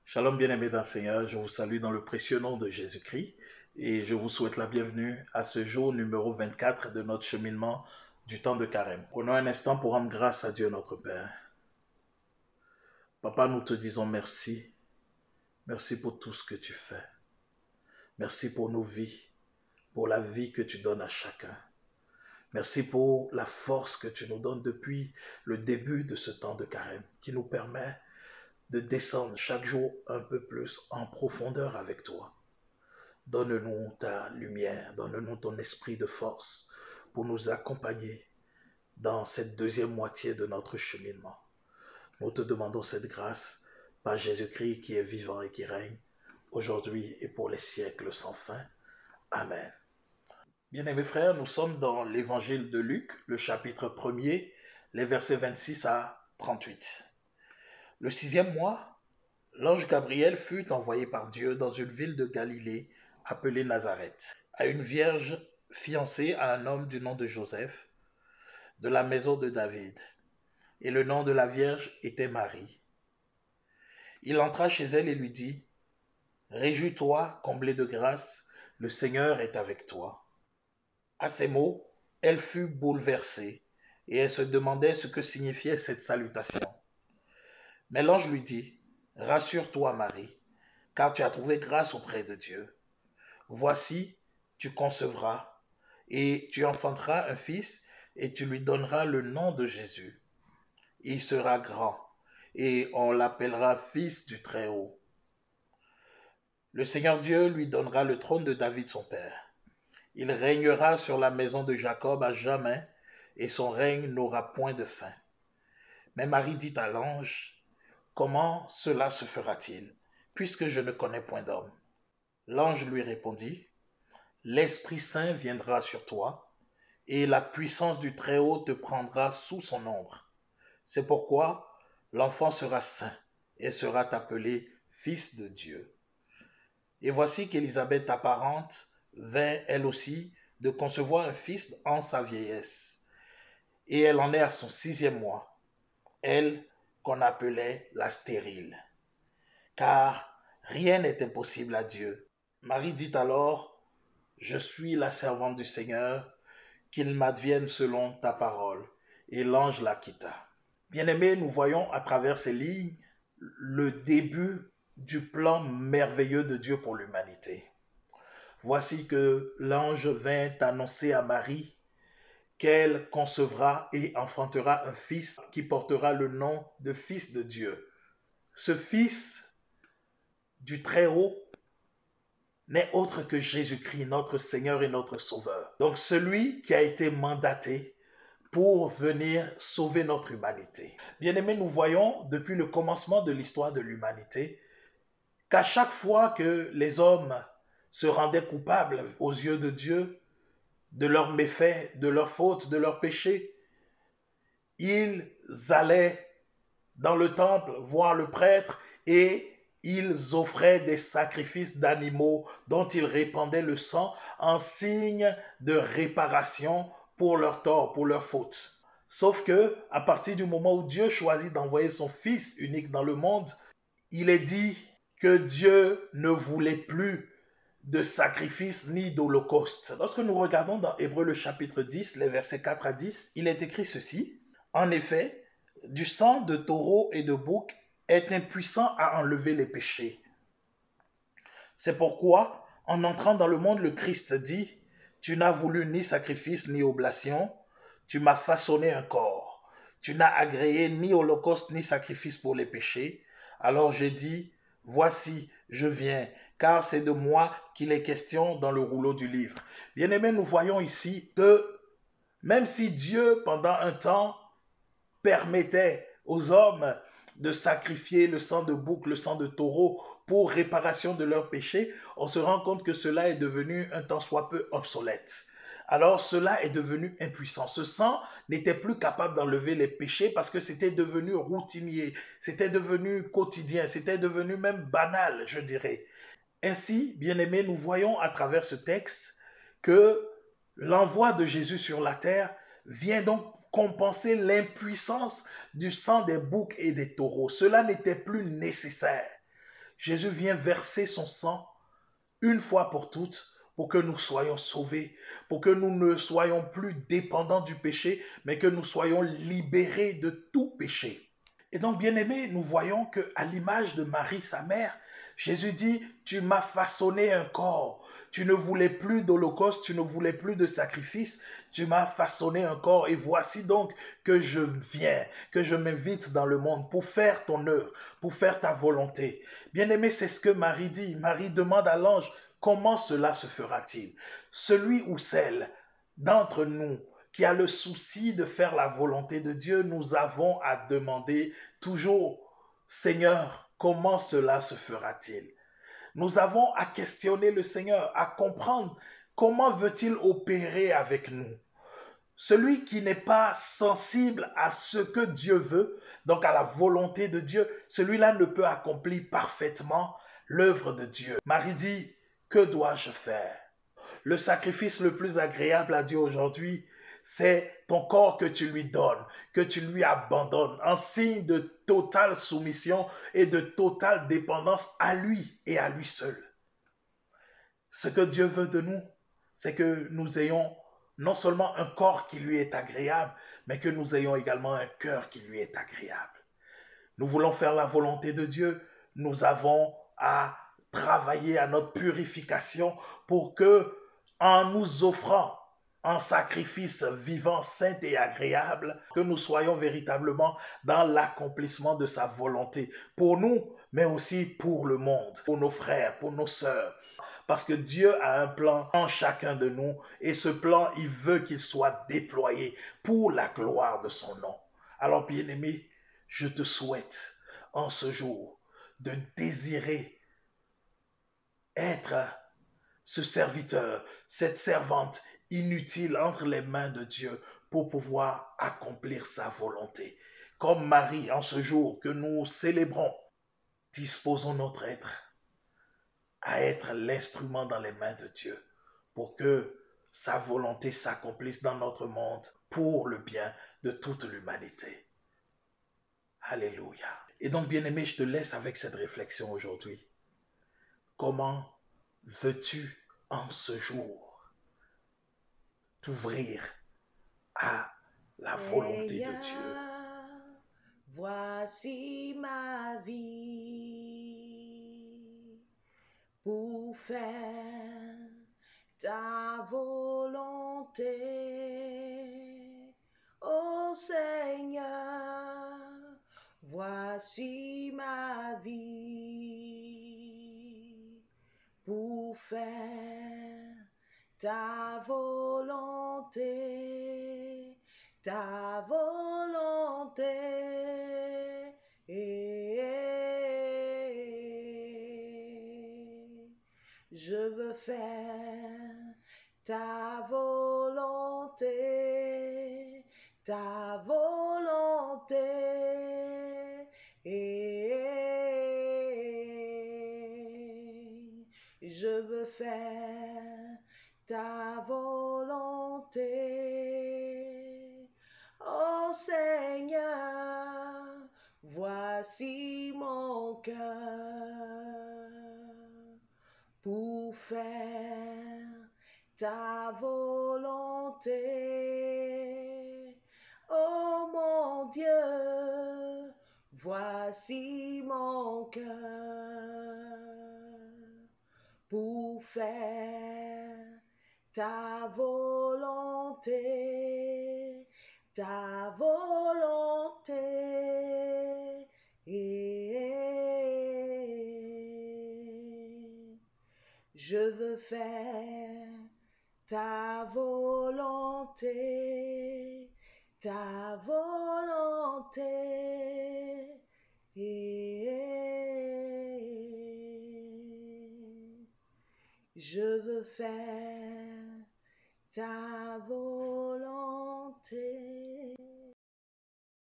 Shalom bien-aimés dans le Seigneur, je vous salue dans le précieux nom de Jésus-Christ et je vous souhaite la bienvenue à ce jour numéro 24 de notre cheminement du temps de carême. Prenons un instant pour rendre grâce à Dieu notre Père. Papa, nous te disons merci. Merci pour tout ce que tu fais. Merci pour nos vies, pour la vie que tu donnes à chacun. Merci pour la force que tu nous donnes depuis le début de ce temps de carême qui nous permet de descendre chaque jour un peu plus en profondeur avec toi. Donne-nous ta lumière, donne-nous ton esprit de force pour nous accompagner dans cette deuxième moitié de notre cheminement. Nous te demandons cette grâce par Jésus-Christ qui est vivant et qui règne aujourd'hui et pour les siècles sans fin. Amen. Bien-aimés frères, nous sommes dans l'évangile de Luc, le chapitre 1er, les versets 26 à 38. Le 6e mois, l'ange Gabriel fut envoyé par Dieu dans une ville de Galilée appelée Nazareth, à une vierge fiancée à un homme du nom de Joseph, de la maison de David. Et le nom de la vierge était Marie. Il entra chez elle et lui dit, « Réjouis-toi, comblée de grâce, le Seigneur est avec toi. » À ces mots, elle fut bouleversée et elle se demandait ce que signifiait cette salutation. Mais l'ange lui dit, « Rassure-toi, Marie, car tu as trouvé grâce auprès de Dieu. Voici, tu concevras, et tu enfanteras un fils, et tu lui donneras le nom de Jésus. Il sera grand, et on l'appellera fils du Très-Haut. Le Seigneur Dieu lui donnera le trône de David son père. Il régnera sur la maison de Jacob à jamais, et son règne n'aura point de fin. » Mais Marie dit à l'ange, « Comment cela se fera-t-il, puisque je ne connais point d'homme ?» L'ange lui répondit, « L'Esprit Saint viendra sur toi, et la puissance du Très-Haut te prendra sous son ombre. C'est pourquoi l'enfant sera saint et sera appelé Fils de Dieu. Et voici qu'Élisabeth, ta parente, vint elle aussi de concevoir un fils en sa vieillesse. Et elle en est à son 6e mois, elle qu'on appelait la stérile. Car rien n'est impossible à Dieu. Marie dit alors, « Je suis la servante du Seigneur, qu'il m'advienne selon ta parole. » Et l'ange la quitta. Bien-aimés, nous voyons à travers ces lignes le début du plan merveilleux de Dieu pour l'humanité. Voici que l'ange vint annoncer à Marie qu'elle concevra et enfantera un fils qui portera le nom de Fils de Dieu. Ce Fils du Très-Haut n'est autre que Jésus-Christ, notre Seigneur et notre Sauveur. Donc celui qui a été mandaté pour venir sauver notre humanité. Bien-aimés, nous voyons depuis le commencement de l'histoire de l'humanité qu'à chaque fois que les hommes se rendaient coupables aux yeux de Dieu, de leurs méfaits, de leurs fautes, de leurs péchés, ils allaient dans le temple voir le prêtre et ils offraient des sacrifices d'animaux dont ils répandaient le sang en signe de réparation pour leurs torts, pour leurs fautes. Sauf que, à partir du moment où Dieu choisit d'envoyer son Fils unique dans le monde, il est dit que Dieu ne voulait plus de sacrifice ni d'holocauste. Lorsque nous regardons dans Hébreux le chapitre 10, les versets 4 à 10, il est écrit ceci. En effet, du sang de taureau et de bouc est impuissant à enlever les péchés. C'est pourquoi, en entrant dans le monde, le Christ dit, « Tu n'as voulu ni sacrifice ni oblation, tu m'as façonné un corps. Tu n'as agréé ni holocauste ni sacrifice pour les péchés. Alors j'ai dit, voici, je viens, car c'est de moi qu'il est question dans le rouleau du livre. » Bien-aimés, nous voyons ici que même si Dieu, pendant un temps, permettait aux hommes de sacrifier le sang de bouc, le sang de taureau pour réparation de leurs péchés, on se rend compte que cela est devenu un tant soit peu obsolète. Alors cela est devenu impuissant. Ce sang n'était plus capable d'enlever les péchés parce que c'était devenu routinier, c'était devenu quotidien, c'était devenu même banal, je dirais. Ainsi, bien-aimés, nous voyons à travers ce texte que l'envoi de Jésus sur la terre vient donc compenser l'impuissance du sang des boucs et des taureaux. Cela n'était plus nécessaire. Jésus vient verser son sang une fois pour toutes pour que nous soyons sauvés, pour que nous ne soyons plus dépendants du péché, mais que nous soyons libérés de tout péché. Et donc, bien-aimés, nous voyons que, à l'image de Marie, sa mère, Jésus dit, tu m'as façonné un corps. Tu ne voulais plus d'holocauste, tu ne voulais plus de sacrifice, tu m'as façonné un corps. Et voici donc que je viens, que je m'invite dans le monde pour faire ton œuvre, pour faire ta volonté. Bien-aimé, c'est ce que Marie dit. Marie demande à l'ange, comment cela se fera-t-il? Celui ou celle d'entre nous qui a le souci de faire la volonté de Dieu, nous avons à demander toujours, Seigneur, comment cela se fera-t-il? Nous avons à questionner le Seigneur, à comprendre comment veut-il opérer avec nous. Celui qui n'est pas sensible à ce que Dieu veut, donc à la volonté de Dieu, celui-là ne peut accomplir parfaitement l'œuvre de Dieu. Marie dit, que dois-je faire? Le sacrifice le plus agréable à Dieu aujourd'hui, c'est ton corps que tu lui donnes, que tu lui abandonnes, en signe de totale soumission et de totale dépendance à lui et à lui seul. Ce que Dieu veut de nous, c'est que nous ayons non seulement un corps qui lui est agréable, mais que nous ayons également un cœur qui lui est agréable. Nous voulons faire la volonté de Dieu, nous avons à travailler à notre purification pour que, en nous offrant un sacrifice vivant, saint et agréable, que nous soyons véritablement dans l'accomplissement de sa volonté, pour nous, mais aussi pour le monde, pour nos frères, pour nos sœurs. Parce que Dieu a un plan en chacun de nous et ce plan, il veut qu'il soit déployé pour la gloire de son nom. Alors, bien-aimé, je te souhaite en ce jour de désirer être ce serviteur, cette servante inutile entre les mains de Dieu pour pouvoir accomplir sa volonté. Comme Marie, en ce jour que nous célébrons, disposons notre être à être l'instrument dans les mains de Dieu pour que sa volonté s'accomplisse dans notre monde pour le bien de toute l'humanité. Alléluia. Et donc, bien-aimé, je te laisse avec cette réflexion aujourd'hui. Comment veux-tu en ce jour t'ouvrir à la volonté de Dieu? Voici ma vie pour faire ta volonté, ô Seigneur. Voici ma vie pour faire ta volonté, ta volonté. Je veux faire ta volonté, ta volonté. Je veux faire ta volonté. Oh Seigneur, voici mon cœur pour faire ta volonté. Oh mon Dieu, voici mon cœur pour faire ta volonté, ta volonté. Je veux faire ta volonté, ta volonté. Je veux faire ta volonté.